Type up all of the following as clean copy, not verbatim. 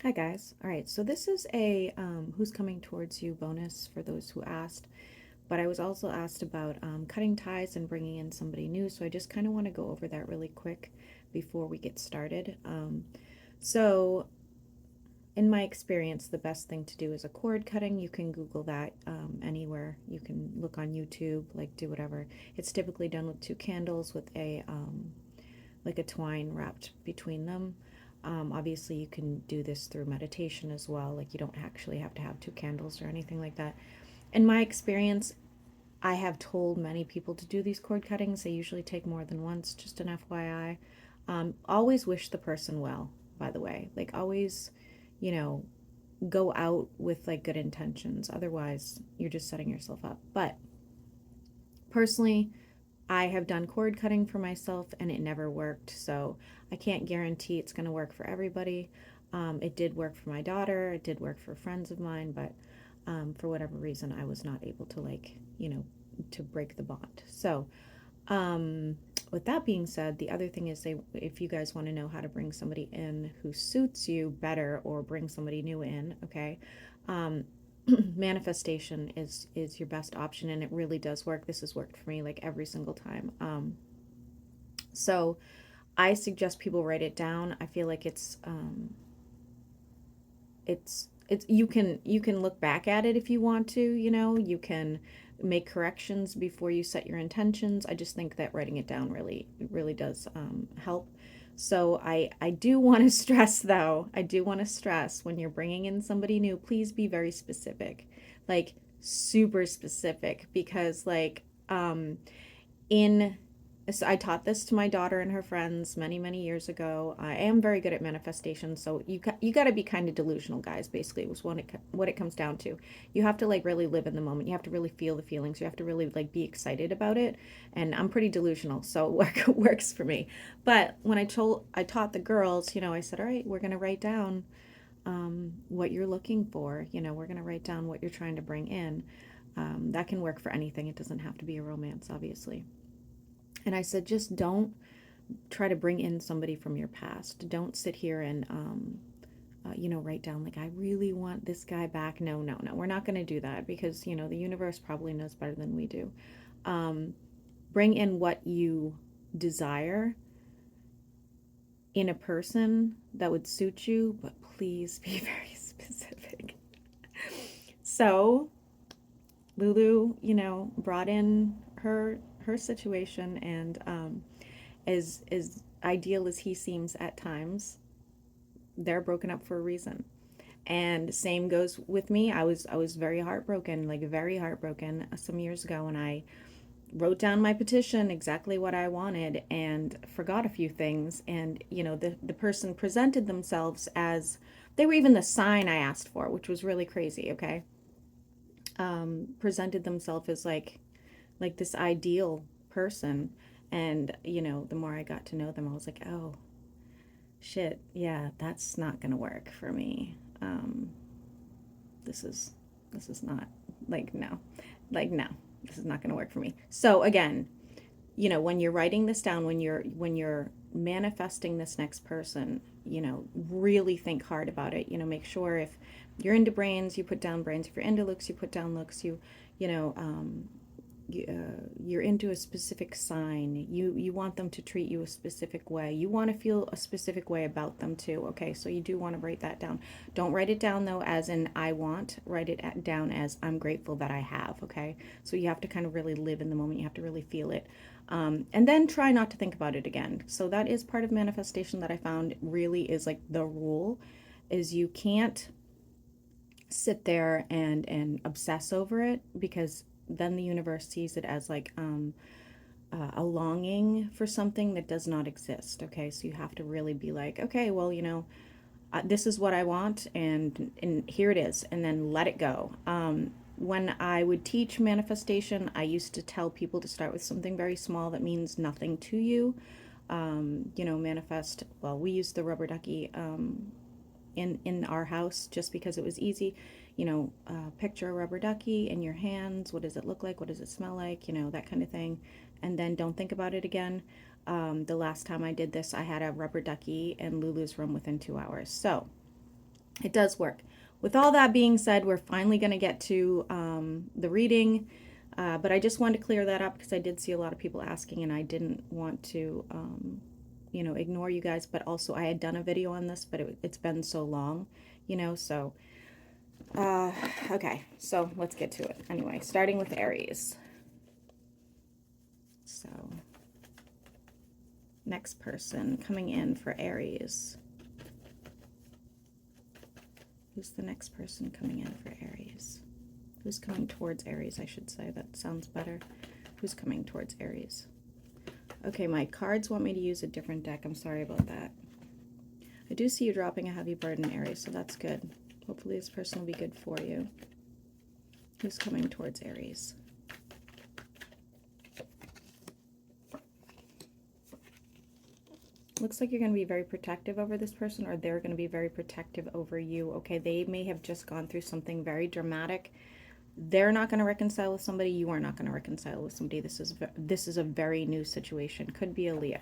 Hi guys. All right, so this is a who's coming towards you bonus for those who asked, but I was also asked about cutting ties and bringing in somebody new, so I just kind of want to go over that really quick before we get started. So in my experience, the best thing to do is a cord cutting. You can Google that anywhere. You can look on YouTube, like do whatever. It's typically done with two candles with a like a twine wrapped between them. Obviously, you can do this through meditation as well. Like, you don't actually have to have two candles or anything like that. In my experience, I have told many people to do these cord cuttings. They usually take more than once, just an FYI. Always wish the person well, by the way. Like, always, you know, go out with like good intentions. Otherwise, you're just setting yourself up. But personally, I have done cord cutting for myself and it never worked. So I can't guarantee it's going to work for everybody. It did work for my daughter. It did work for friends of mine, but for whatever reason, I was not able to to break the bond. So with that being said, the other thing is if you guys want to know how to bring somebody in who suits you better or bring somebody new in, okay, um, manifestation is your best option, and it really does work. This has worked for me like every single time. So I suggest people write it down. I feel like it's you can look back at it if you want to. You can make corrections before you set your intentions. I just think that writing it down really does help. So I do want to stress, though, I do want to stress, when you're bringing in somebody new, please be very specific, like super specific, because in so I taught this to my daughter and her friends many years ago. I am very good at manifestation, so you got to be kind of delusional, guys. Basically, was what it comes down to. You have to like really live in the moment. You have to really feel the feelings. You have to really like be excited about it. And I'm pretty delusional, so it works for me. But when I taught the girls, I said, all right, we're gonna write down what you're looking for. We're gonna write down what you're trying to bring in. That can work for anything. It doesn't have to be a romance, obviously. And I said, just don't try to bring in somebody from your past. Don't sit here and, write down, like, I really want this guy back. No, no, no. We're not going to do that because, the universe probably knows better than we do. Um, bring in what you desire in a person that would suit you, but please be very specific. So, Lulu, brought in her situation, and as ideal as he seems at times, they're broken up for a reason. And same goes with me. I was very heartbroken, like very heartbroken, some years ago, when I wrote down my petition, exactly what I wanted, and forgot a few things. And the person presented themselves as, they were even the sign I asked for, which was really crazy. Okay, presented themselves as like this ideal person. And the more I got to know them, I was like, oh shit, yeah, that's not gonna work for me. This is not, like, no, like, no, this is not gonna work for me. So again, when you're writing this down, when you're manifesting this next person, really think hard about it. Make sure, if you're into brains, you put down brains. If you're into looks, you put down looks. You know you're into a specific sign. You want them to treat you a specific way. You want to feel a specific way about them too. Okay, so you do want to write that down. Don't write it down though as in I want. Write it down as I'm grateful that I have. Okay, so you have to kind of really live in the moment. You have to really feel it. And then try not to think about it again. So that is part of manifestation that I found really is like the rule, is you can't sit there and obsess over it, because then the universe sees it as like a longing for something that does not exist. Okay, so you have to really be like, okay, well, this is what I want, and here it is, and then let it go. When I would teach manifestation, I used to tell people to start with something very small that means nothing to you. Manifest. Well, we used the rubber ducky in our house just because it was easy. Picture a rubber ducky in your hands. What does it look like? What does it smell like? That kind of thing. And then don't think about it again. The last time I did this, I had a rubber ducky in Lulu's room within 2 hours. So It does work. With all that being said, we're finally going to get to the reading. But I just wanted to clear that up because I did see a lot of people asking and I didn't want to, ignore you guys. But also I had done a video on this, but it's been so long, so, okay. So let's get to it. Anyway, starting with Aries. So next person coming in for Aries. Who's the next person coming in for Aries? Who's coming towards Aries, I should say. That sounds better. Who's coming towards Aries? Okay, my cards want me to use a different deck. I'm sorry about that. I do see you dropping a heavy burden, Aries, so that's good. Hopefully this person will be good for you. Who's coming towards Aries? Looks like you're going to be very protective over this person, or they're going to be very protective over you. Okay, they may have just gone through something very dramatic. They're not going to reconcile with somebody. You are not going to reconcile with somebody. This is a very new situation. Could be a Leo.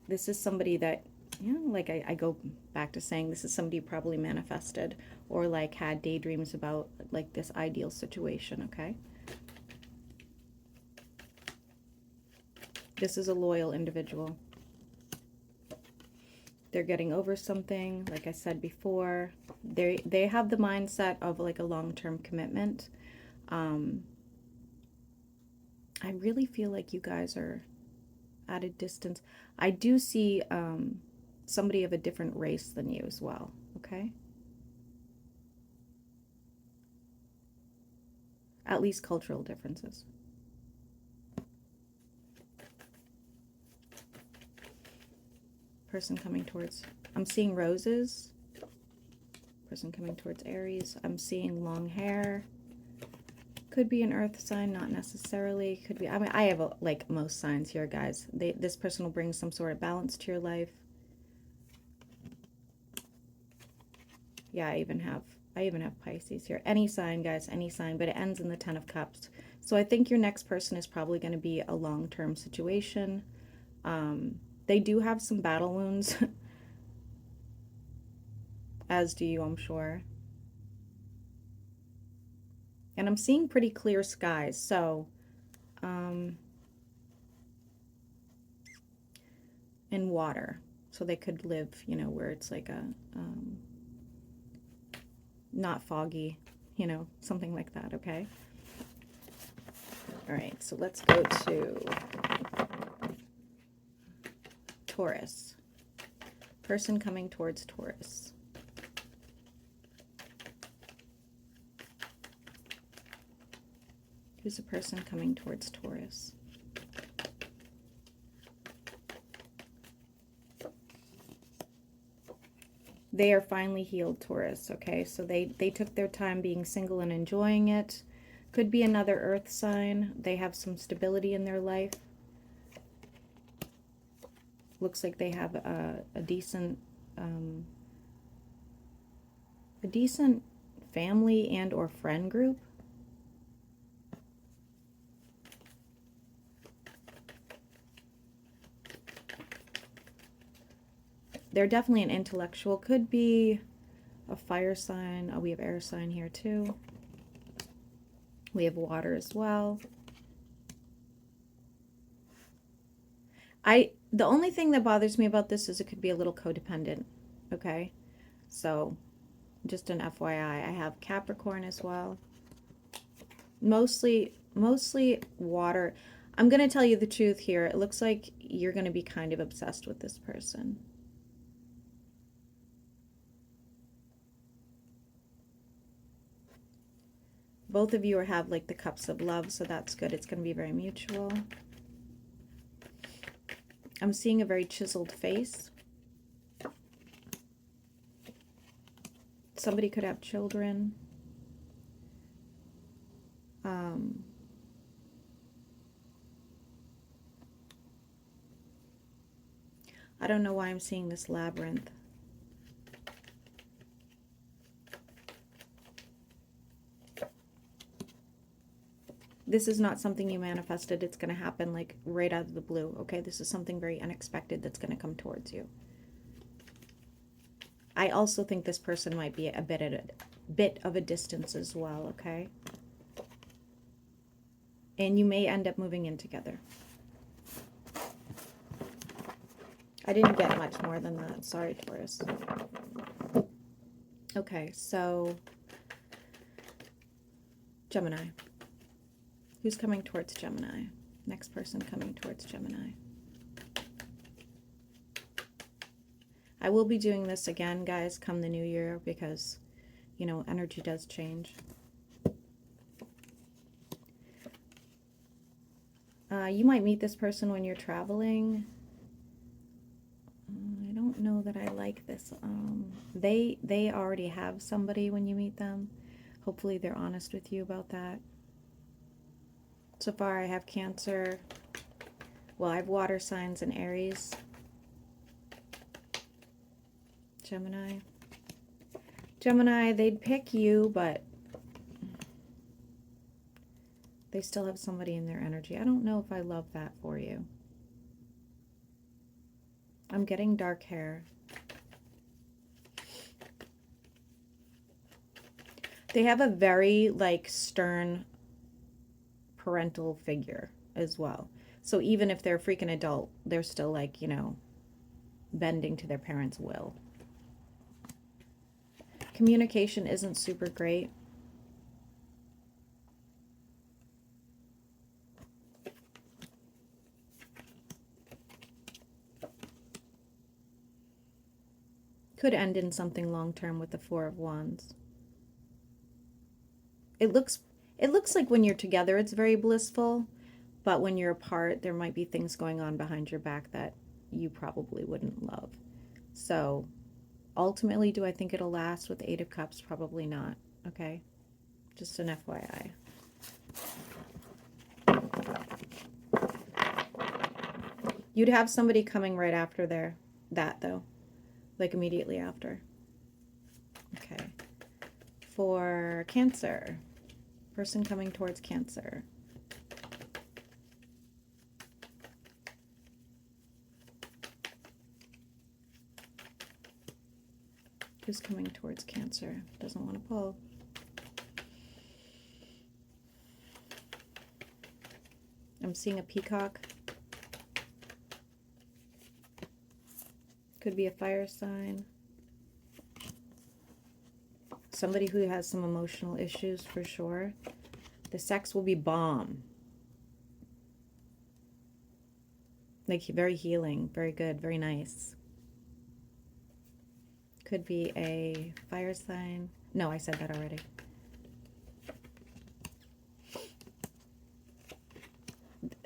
This is somebody that, like I go back to saying, this is somebody who probably manifested or like had daydreams about like this ideal situation, okay? This is a loyal individual. They're getting over something, like I said before. They have the mindset of like a long-term commitment. I really feel like you guys are at a distance. I do see somebody of a different race than you as well, okay? At least cultural differences. Person coming towards, I'm seeing roses. Person coming towards Aries. I'm seeing long hair. Could be an earth sign, not necessarily. Could be, I mean, I have like most signs here, guys. This person will bring some sort of balance to your life. Yeah, I even have Pisces here. Any sign, guys, any sign, but it ends in the 10 of Cups. So I think your next person is probably going to be a long-term situation. They do have some battle wounds, as do you, I'm sure. And I'm seeing pretty clear skies, so in water. So they could live, where it's like a not foggy, something like that, okay? All right, so let's go to Taurus. Person coming towards Taurus. Who's the person coming towards Taurus? They are finally healed, Taurus, okay? So they took their time being single and enjoying it. Could be another earth sign. They have some stability in their life. Looks like they have a decent family and or friend group. They're definitely an intellectual. Could be a fire sign. Oh, we have air sign here too. We have water as well. The only thing that bothers me about this is it could be a little codependent, okay? So, just an FYI. I have Capricorn as well. Mostly water. I'm going to tell you the truth here. It looks like you're going to be kind of obsessed with this person. Both of you have like the cups of love, so that's good. It's going to be very mutual. I'm seeing a very chiseled face. Somebody could have children. I don't know why I'm seeing this labyrinth. This is not something you manifested. It's going to happen like right out of the blue, okay? This is something very unexpected that's going to come towards you. I also think this person might be a bit of a distance as well, okay? And you may end up moving in together. I didn't get much more than that. Sorry, Taurus. Okay, so Gemini. Who's coming towards Gemini? Next person coming towards Gemini. I will be doing this again, guys, come the new year because, you know, energy does change. You might meet this person when you're traveling. I don't know that I like this. They already have somebody when you meet them. Hopefully they're honest with you about that. So far I have Cancer. Well, I have water signs and Aries. Gemini. Gemini, they'd pick you, but they still have somebody in their energy. I don't know if I love that for you. I'm getting dark hair. They have a very, like, stern parental figure as well. So even if they're a freaking adult, they're still, like, you know, bending to their parents' will. Communication isn't super great. Could end in something long-term with the Four of Wands. It looks like when you're together it's very blissful, but when you're apart there might be things going on behind your back that you probably wouldn't love. So ultimately, do I think it'll last with the Eight of Cups? Probably not. Okay, just an FYI. You'd have somebody coming right after that though, like immediately after. Okay. For Cancer, person coming towards Cancer. Who's coming towards Cancer? Doesn't want to pull. I'm seeing a peacock. Could be a fire sign. Somebody who has some emotional issues for sure. The sex will be bomb. Like very healing, very good, very nice. Could be a fire sign. No, I said that already.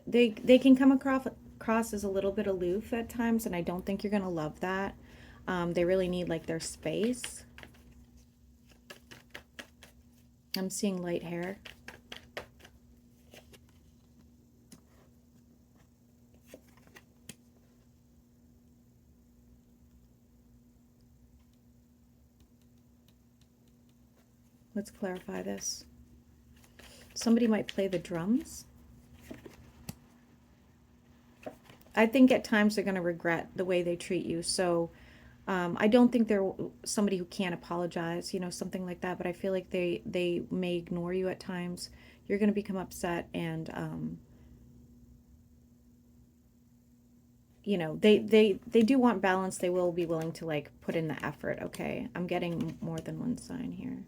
They can come across as a little bit aloof at times, and I don't think you're going to love that. They really need like their space. I'm seeing light hair. Let's clarify this. Somebody might play the drums. I think at times they're going to regret the way they treat you. So I don't think they're somebody who can't apologize, you know, something like that. But I feel like they may ignore you at times. You're going to become upset, and you know, they do want balance. They will be willing to like put in the effort. Okay, I'm getting more than one sign here.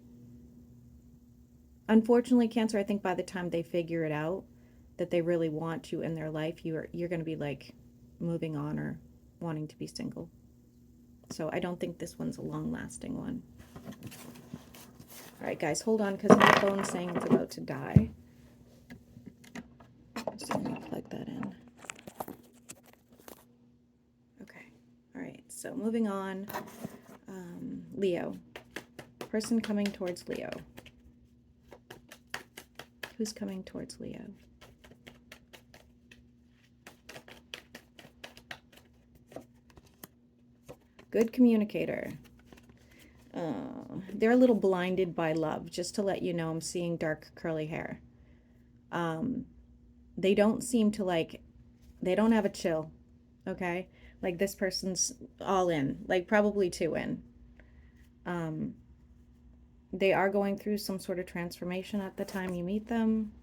Unfortunately, Cancer, I think by the time they figure it out that they really want you in their life, you're going to be like moving on or wanting to be single. So I don't think this one's a long-lasting one. All right, guys, hold on because my phone's saying it's about to die. So let me plug that in. Okay. All right. So moving on. Leo. Person coming towards Leo. Who's coming towards Leo? Good communicator. They're a little blinded by love. Just to let you know, I'm seeing dark curly hair. They don't seem to like, they don't have a chill. Okay? Like this person's all in. Like probably two in. Um, they are going through some sort of transformation at the time you meet them.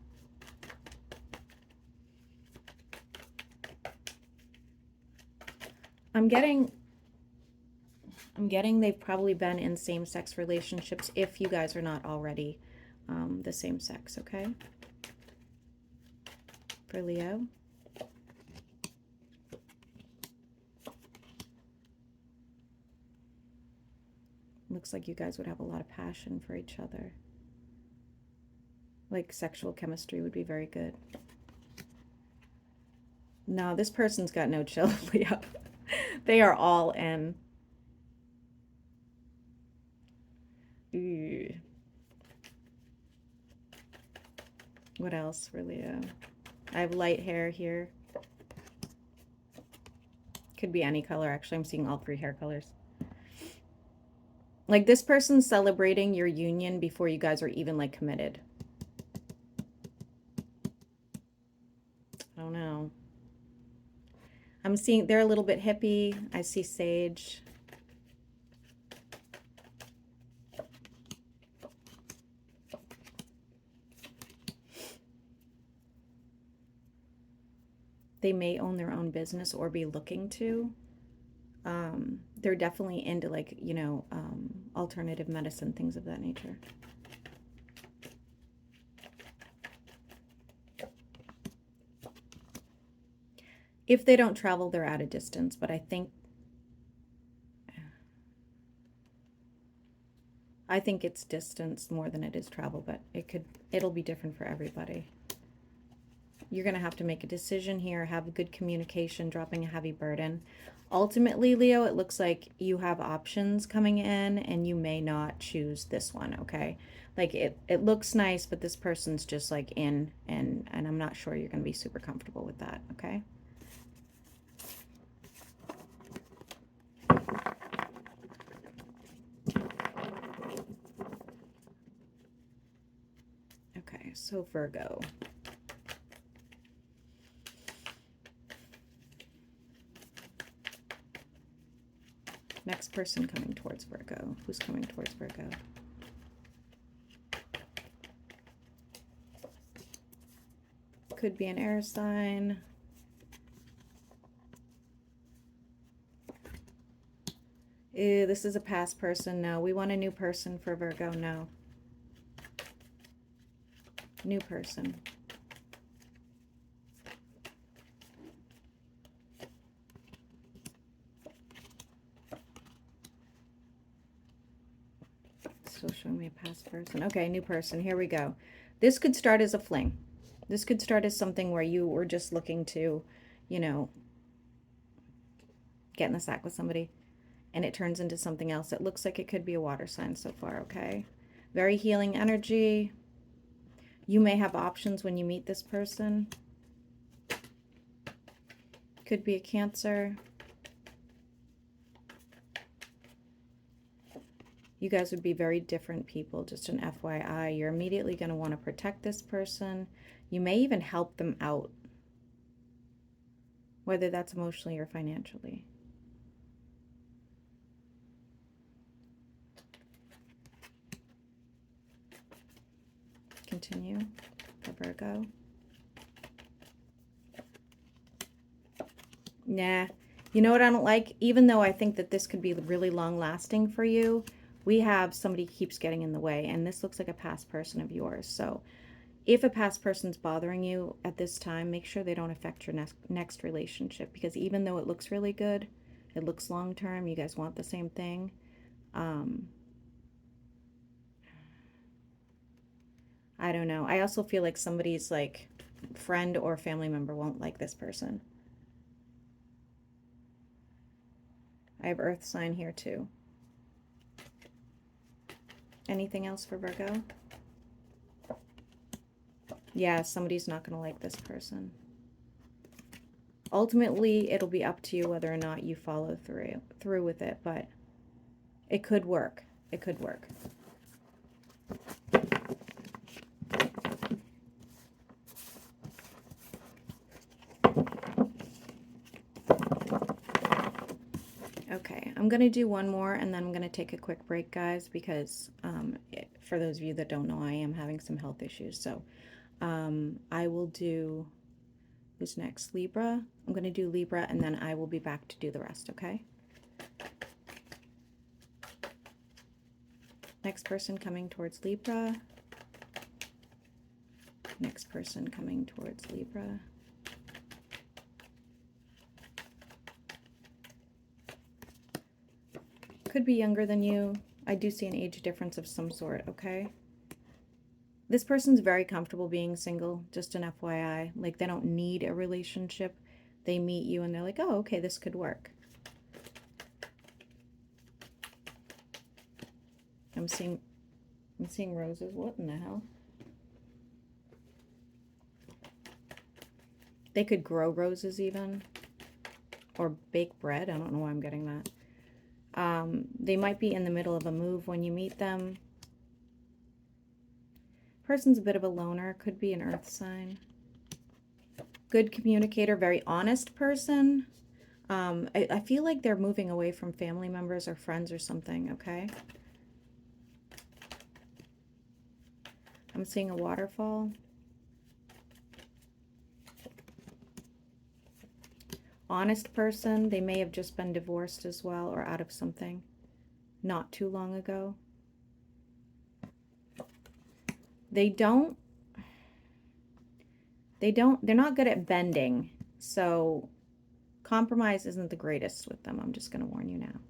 I'm getting they've probably been in same-sex relationships if you guys are not already the same sex, okay? For Leo. Looks like you guys would have a lot of passion for each other. Like sexual chemistry would be very good. No, this person's got no chill, Leo. They are all in. Ooh. What else for Leo? I have light hair here. Could be any color, actually. I'm seeing all 3 hair colors. Like, this person's celebrating your union before you guys are even, like, committed. I don't know. I'm seeing they're a little bit hippie. I see sage. They may own their own business or be looking to. They're definitely into, like, you know, alternative medicine, things of that nature. If they don't travel, they're at a distance, but I think it's distance more than it is travel, but it'll be different for everybody. You're going to have to make a decision here, have good communication, dropping a heavy burden. Ultimately, Leo, it looks like you have options coming in and you may not choose this one, okay? Like, it looks nice, but this person's just like in, and I'm not sure you're going to be super comfortable with that, okay? Okay, so Virgo. Next person coming towards Virgo. Who's coming towards Virgo? Could be an air sign. Ew, this is a past person. No, we want a new person for Virgo. No. New person. Still showing me a past person. Okay, new person. Here we go. This could start as a fling. This could start as something where you were just looking to, you know, get in the sack with somebody, and it turns into something else. It looks like it could be a water sign so far, okay? Very healing energy. You may have options when you meet this person. Could be a Cancer. You guys would be very different people, just an FYI. You're immediately going to want to protect this person. You may even help them out, whether that's emotionally or financially. Continue for Virgo. Nah. You know what I don't like? Even though I think that this could be really long lasting for you, we have somebody keeps getting in the way, and this looks like a past person of yours. So if a past person's bothering you at this time, make sure they don't affect your next relationship, because even though it looks really good, it looks long term, you guys want the same thing. I don't know. I also feel like somebody's like friend or family member won't like this person. I have Earth sign here too. Anything else for Virgo? Yeah, somebody's not going to like this person. Ultimately, it'll be up to you whether or not you follow through with it, but it could work. It could work. Okay, I'm I'm going to do one more and then I'm going to take a quick break, guys, because for those of you that don't know, I am having some health issues. So I will do, who's next? Libra. I'm going to do Libra and then I will be back to do the rest, okay? Next person coming towards Libra. Next person coming towards Libra. Could be younger than you. I do see an age difference of some sort, okay? This person's very comfortable being single, just an FYI. Like, they don't need a relationship. They meet you and they're like, oh, okay, this could work. I'm seeing roses. What in the hell? They could grow roses even. Or bake bread. I don't know why I'm getting that. They might be in the middle of a move when you meet them. Person's a bit of a loner. Could be an earth sign. Good communicator. Very honest person. I feel like they're moving away from family members or friends or something, okay? I'm seeing a waterfall. Honest person. They may have just been divorced as well or out of something not too long ago. They're not good at bending. So compromise isn't the greatest with them. I'm just going to warn you now.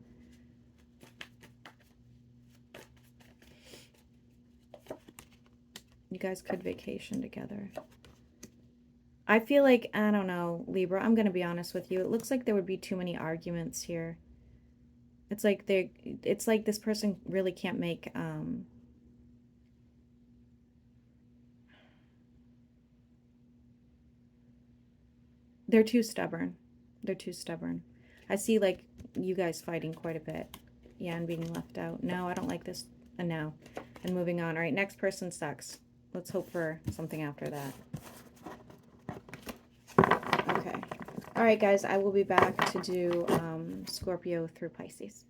You guys could vacation together. I feel like, I don't know, Libra, I'm going to be honest with you. It looks like there would be too many arguments here. It's like this person really can't make, they're too stubborn. They're too stubborn. I see like you guys fighting quite a bit. Yeah, and being left out. No, I don't like this. And no. And moving on. All right, next person sucks. Let's hope for something after that. Okay. All right, guys, I will be back to do Scorpio through Pisces.